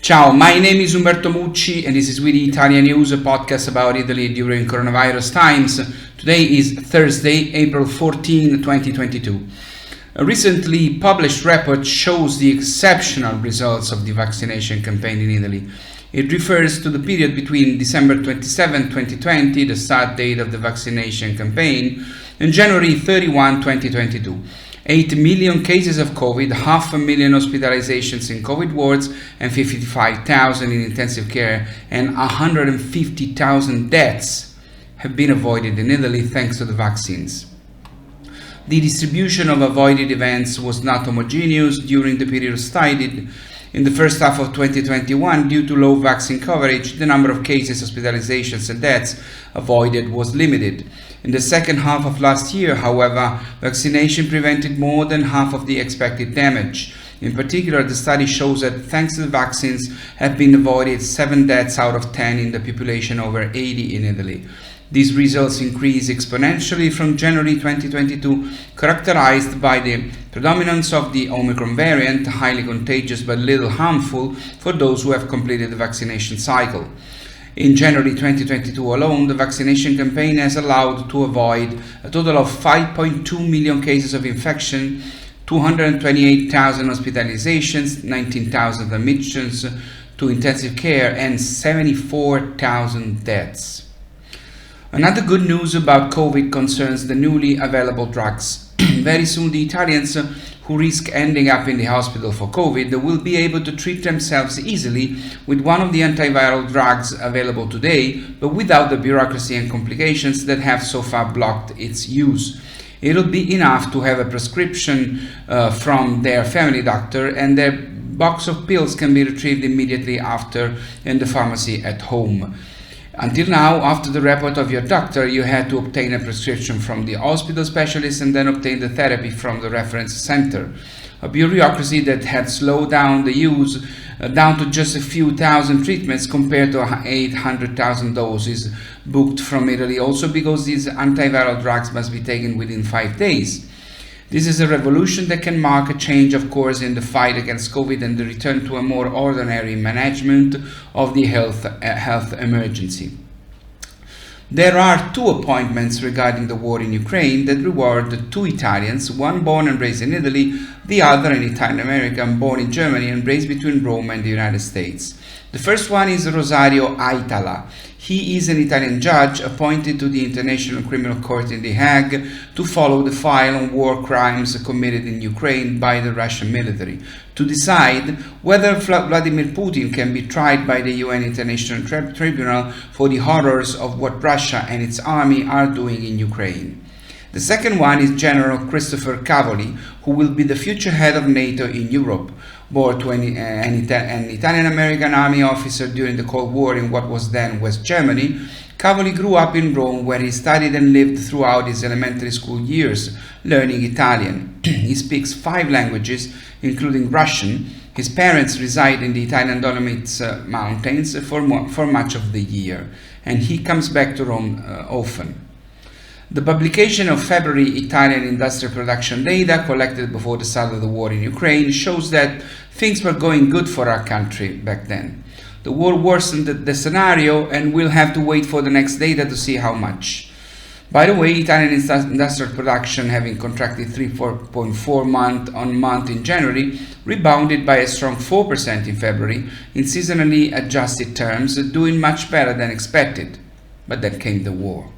Ciao, my name is Umberto Mucci and this is We the ItaliaNews, a podcast about Italy during coronavirus times. Today is Thursday, April 14, 2022. A recently published report shows the exceptional results of the vaccination campaign in Italy. It refers to the period between December 27, 2020, the start date of the vaccination campaign, and January 31, 2022. 8 million cases of COVID, 500,000 hospitalizations in COVID wards, and 55,000 in intensive care, and 150,000 deaths have been avoided in Italy thanks to the vaccines. The distribution of avoided events was not homogeneous during the period studied. In the first half of 2021, due to low vaccine coverage, the number of cases, hospitalizations, and deaths avoided was limited. In the second half of last year, however, vaccination prevented more than half of the expected damage. In particular, the study shows that thanks to the vaccines have been avoided 7 deaths out of 10 in the population over 80 in Italy. These results increase exponentially from January 2022, characterized by the predominance of the Omicron variant, highly contagious but little harmful for those who have completed the vaccination cycle. In January 2022 alone, the vaccination campaign has allowed to avoid a total of 5.2 million cases of infection, 228,000 hospitalizations, 19,000 admissions to intensive care, and 74,000 deaths. Another good news about COVID concerns the newly available drugs. Very soon the Italians who risk ending up in the hospital for COVID will be able to treat themselves easily with one of the antiviral drugs available today, but without the bureaucracy and complications that have so far blocked its use. It'll be enough to have a prescription from their family doctor, and their box of pills can be retrieved immediately after in the pharmacy at home. Until now, after the report of your doctor, you had to obtain a prescription from the hospital specialist and then obtain the therapy from the reference center. A bureaucracy that had slowed down the use down to just a few thousand treatments compared to 800,000 doses booked from Italy, also because these antiviral drugs must be taken within 5 days. This is a revolution that can mark a change, of course, in the fight against COVID and the return to a more ordinary management of the health emergency. There are 2 appointments regarding the war in Ukraine that reward 2 Italians, one born and raised in Italy, the other an Italian-American born in Germany and raised between Rome and the United States. The first one is Rosario Aitala. He is an Italian judge appointed to the International Criminal Court in The Hague to follow the file on war crimes committed in Ukraine by the Russian military, to decide whether Vladimir Putin can be tried by the UN International Tribunal for the horrors of what Russia and its army are doing in Ukraine. The second one is General Christopher Cavoli, who will be the future head of NATO in Europe. Born to an Italian-American army officer during the Cold War in what was then West Germany, Cavoli grew up in Rome, where he studied and lived throughout his elementary school years, learning Italian. He speaks 5 languages, including Russian. His parents reside in the Italian Dolomites mountains for much of the year, and he comes back to Rome often. The publication of February Italian industrial production data collected before the start of the war in Ukraine shows that things were going good for our country back then. The war worsened the scenario, and we'll have to wait for the next data to see how much. By the way, Italian industrial production, having contracted 3.4% month-on-month in January, rebounded by a strong 4% in February in seasonally adjusted terms, doing much better than expected. But then came the war.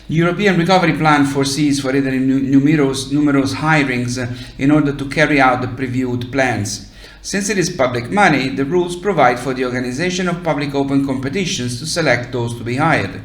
The European Recovery Plan foresees for Italy numerous hirings in order to carry out the previewed plans. Since it is public money, the rules provide for the organization of public open competitions to select those to be hired.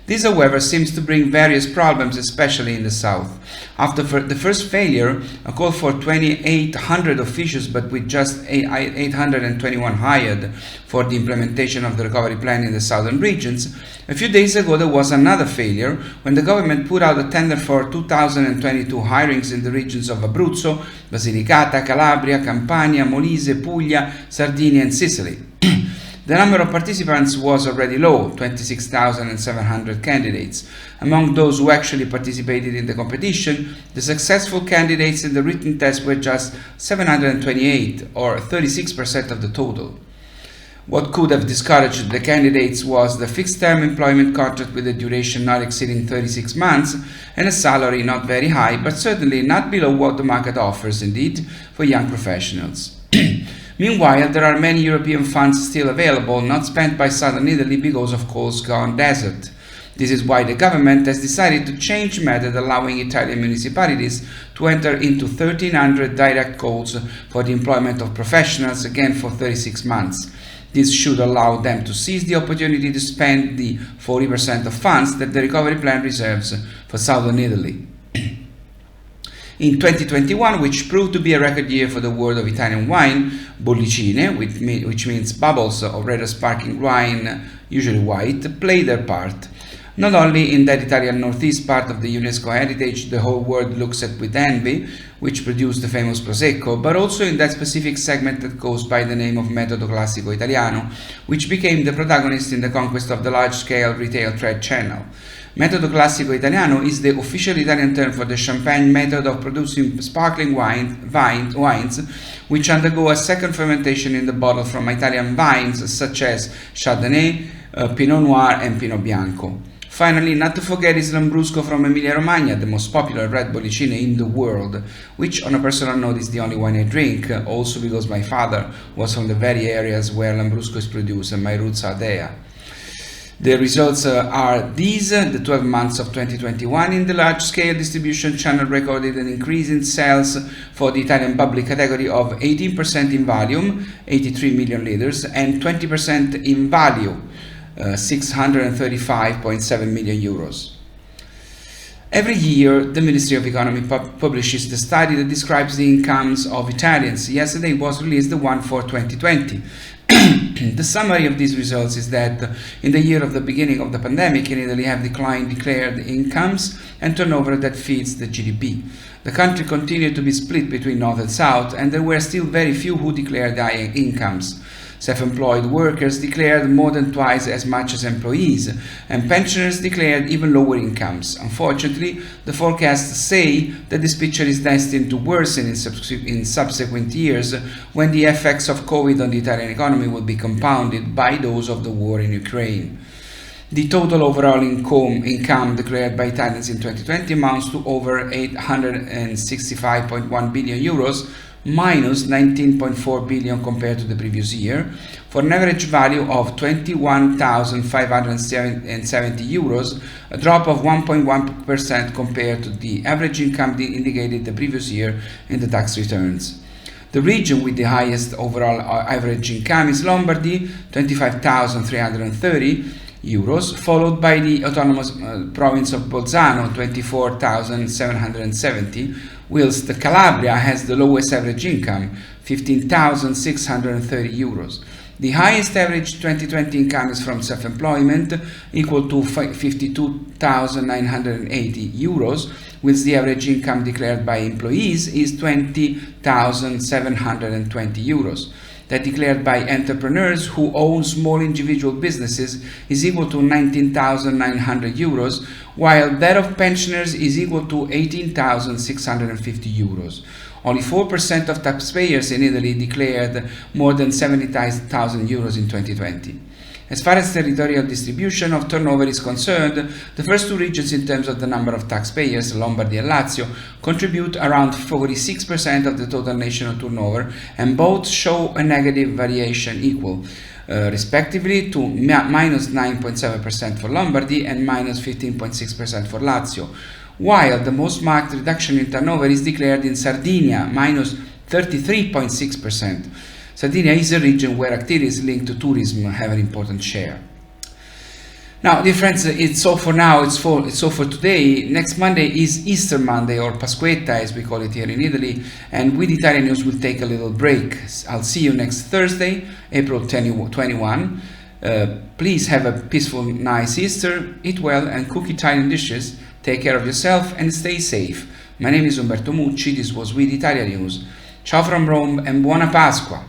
This, however, seems to bring various problems, especially in the south. After the first failure, a call for 2,800 officials, but with just 821 hired for the implementation of the recovery plan in the southern regions, a few days ago there was another failure when the government put out a tender for 2,022 hirings in the regions of Abruzzo, Basilicata, Calabria, Campania, Molise, Puglia, Sardinia and Sicily. The number of participants was already low, 26,700 candidates. Among those who actually participated in the competition, the successful candidates in the written test were just 728, or 36% of the total. What could have discouraged the candidates was the fixed-term employment contract with a duration not exceeding 36 months and a salary not very high, but certainly not below what the market offers, indeed, for young professionals. Meanwhile, there are many European funds still available, not spent by southern Italy because of coals gone desert. This is why the government has decided to change method, allowing Italian municipalities to enter into 1,300 direct calls for the employment of professionals, again for 36 months. This should allow them to seize the opportunity to spend the 40% of funds that the recovery plan reserves for southern Italy. In 2021, which proved to be a record year for the world of Italian wine, bollicine, which means bubbles of red or sparkling wine, usually white, played their part. Not only in that Italian northeast part of the UNESCO heritage the whole world looks at with envy, which produced the famous Prosecco, but also in that specific segment that goes by the name of Metodo Classico Italiano, which became the protagonist in the conquest of the large-scale retail trade channel. Metodo Classico Italiano is the official Italian term for the champagne method of producing sparkling wines, which undergo a second fermentation in the bottle from Italian vines such as Chardonnay, Pinot Noir and Pinot Bianco. Finally, not to forget is Lambrusco from Emilia-Romagna, the most popular red bollicine in the world, which on a personal note is the only wine I drink, also because my father was from the very areas where Lambrusco is produced and my roots are there. The results are these. The 12 months of 2021 in the large-scale distribution channel recorded an increase in sales for the Italian bubbly category of 18% in volume, 83 million liters, and 20% in value, 635.7 million euros. Every year, the Ministry of Economy publishes the study that describes the incomes of Italians. Yesterday was released the one for 2020. The summary of these results is that in the year of the beginning of the pandemic in Italy have declined declared incomes and turnover that feeds the GDP. The country continued to be split between North and South, and there were still very few who declared high incomes. Self-employed workers declared more than twice as much as employees, and pensioners declared even lower incomes. Unfortunately, the forecasts say that this picture is destined to worsen in subsequent years when the effects of COVID on the Italian economy will be compounded by those of the war in Ukraine. The total overall income declared by Italians in 2020 amounts to over 865.1 billion euros, minus 19.4 billion compared to the previous year, for an average value of 21,570 euros, a drop of 1.1% compared to the average income indicated the previous year in the tax returns. The region with the highest overall average income is Lombardy, 25,330 euros, followed by the autonomous province of Bolzano, 24,770, whilst the Calabria has the lowest average income, 15,630 euros. The highest average 2020 income is from self-employment, equal to 52,980 euros, whilst the average income declared by employees is 20,720 euros. That declared by entrepreneurs who own small individual businesses is equal to 19,900 euros, while that of pensioners is equal to 18,650 euros. Only 4% of taxpayers in Italy declared more than 70,000 euros in 2020. As far as territorial distribution of turnover is concerned, the first two regions in terms of the number of taxpayers, Lombardy and Lazio, contribute around 46% of the total national turnover, and both show a negative variation equal, respectively, to minus 9.7% for Lombardy and minus 15.6% for Lazio, while the most marked reduction in turnover is declared in Sardinia, minus 33.6%. Sardinia is a region where activities linked to tourism have an important share. Now, dear friends, it's all for now. It's all for today. Next Monday is Easter Monday, or Pasquetta as we call it here in Italy, and We the ItaliaNews will take a little break. I'll see you next Thursday, April 21. Please have a peaceful, nice Easter. Eat well and cook Italian dishes. Take care of yourself and stay safe. My name is Umberto Mucci. This was We the ItaliaNews. Ciao from Rome and buona Pasqua!